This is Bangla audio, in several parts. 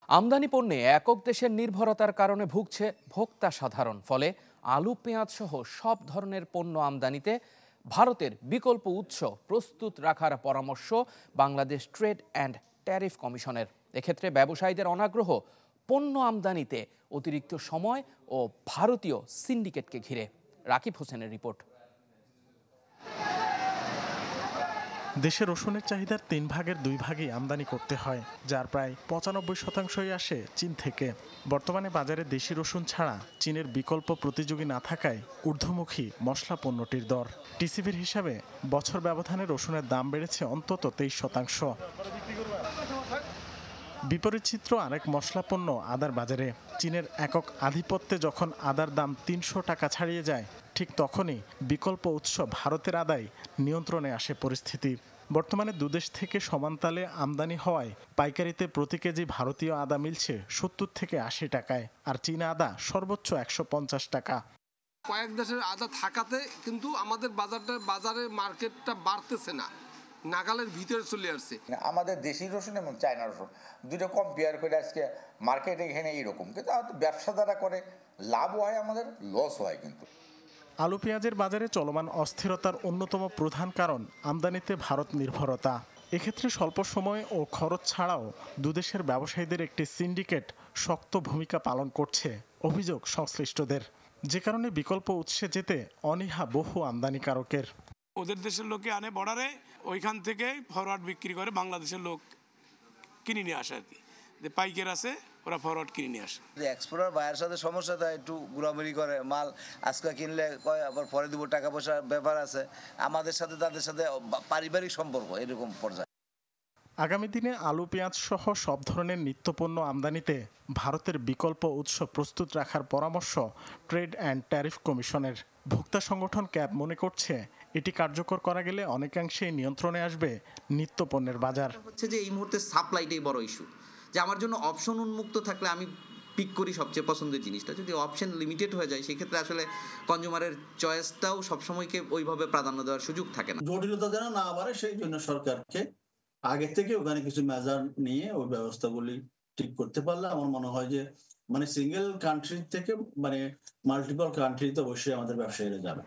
আমদানি পণ্যে একক দেশের নির্ভরতার কারণে ভুগছে ভোক্তা সাধারণ। ফলে আলু, পেঁয়াজ সহ সব ধরনের পণ্য আমদানিতে ভারতের বিকল্প উৎস প্রস্তুত রাখার পরামর্শ বাংলাদেশ ট্রেড অ্যান্ড ট্যারিফ কমিশনের। এক্ষেত্রে ব্যবসায়ীদের অনাগ্রহ পণ্য আমদানিতে অতিরিক্ত সময় ও ভারতীয় সিন্ডিকেটকে ঘিরে। রাকিব হোসেনের রিপোর্ট। দেশে রসুনের চাহিদার ৩ ভাগের 2 ভাগই আমদানি করতে হয়, যার প্রায় ৯৫% আসে চীন থেকে। বর্তমানে বাজারে দেশি রসুন ছাড়া চীনের বিকল্প প্রতিযোগী না থাকায় ঊর্ধ্বমুখী মশলা পণ্যটির দর। টিসিবির হিসাবে বছর ব্যবধানে রসুনের দাম বেড়েছে অন্তত 23%। বিপরীত চিত্র আরেক মশলা পণ্য আদার বাজারে। চীনের একক আধিপত্যে যখন আদার দাম ৩০০ টাকা ছাড়িয়ে যায়, ঠিক তখনই বিকল্প উৎস ভারতের আদায় নিয়ন্ত্রণে আসে পরিস্থিতি। বর্তমানে দুদেশ থেকে সমানতালে আমদানি হওয়ায় পাইকারিতে প্রতি কেজি ভারতীয় আদা মিলছে ৭০ থেকে ৮০ টাকায়, আর চীনা আদা সর্বোচ্চ ১৫০ টাকা। কয়েক দেশের আদা থাকাতে কিন্তু আমাদের বাজারের মার্কেটটা বাড়তেছে না, নাগালের ভিতরে চলে আসছে। আমাদের দেশি রসুন এবং চায়না রসুন দুটো কম্পেয়ার করে আজকে মার্কেটে এখানে এইরকম, কিন্তু ব্যবসাদারা করে লাভ হয়, আমাদের লস হয়। কিন্তু আলু পেঁয়াজের বাজারে চলমান অস্থিরতার অন্যতম প্রধান কারণ আমদানিতে ভারত নির্ভরতা। এক্ষেত্রে স্বল্প সময় ও খরচ ছাড়াও দুদেশের ব্যবসায়ীদের একটি সিন্ডিকেট শক্ত ভূমিকা পালন করছে অভিযোগ সংশ্লিষ্টদের, যে কারণে বিকল্প উৎসে যেতে অনীহা বহু আমদানিকারকের। ওদের দেশের লোকে আনে বর্ডারে, ওইখান থেকে ফরওয়ার্ড বিক্রি করে বাংলাদেশের লোক কিনে নিয়ে আসে আর কি। যে পাইকার আছে ওরা ফরওয়ার্ড কিনে নিয়ে আসে। এক্সপোর্টার বায়ার সাথে সমস্যা থাকে, একটু ঘোরাঘুরি করে, মাল আজকে কিনলে কয় আবার পরে দিব, টাকা পয়সার ব্যাপার আছে। আমাদের সাথে তাদের সাথে পারিবারিক সম্পর্ক এরকম পর্যায়ে। আগামী দিনে আলু পেঁয়াজ সহ সব ধরনের নিত্যপণ্য আমদানিতে ভারতের বিকল্প উৎস প্রস্তুত রাখার পরামর্শ ট্রেড অ্যান্ড ট্যারিফ কমিশনের। ভোক্তা সংগঠন ক্যাব মনে করছে, এটি কার্যকর করা গেলে অনেকাংশেই নিয়ন্ত্রণে আসবে নিত্যপণ্যের বাজার। হচ্ছে যে এই মুহূর্তে সাপ্লাইটাই বড় ইস্যু, যে আমার জন্য অপশন উন্মুক্ত থাকলে আমি পিক করি সবচেয়ে পছন্দের জিনিসটা। যদি অপশন লিমিটেড হয়ে যায়, সেক্ষেত্রে আসলে কনজিউমারের চয়েসটাও সবসময়কে ওইভাবে প্রাধান্য দেওয়ার সুযোগ থাকে না। জটিলতা যেন না বাড়ে সেই জন্য সরকারকে আগে থেকে ওখানে কিছু মেজার নিয়ে ওই ব্যবস্থাগুলি ঠিক করতে পারলে আমার মনে হয় যে সিঙ্গেল কান্ট্রি থেকে মাল্টিপল কান্ট্রিতে অবশ্যই আমাদের ব্যবসায়ীরা যাবে।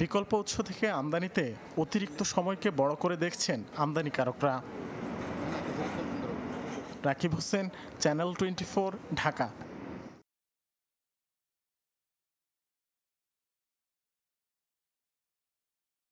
বিকল্প উৎস থেকে আমদানিতে অতিরিক্ত সময়কে বড় করে দেখছেন আমদানিকারকরা। রাকিব হোসেন, চ্যানেল 24, ঢাকা।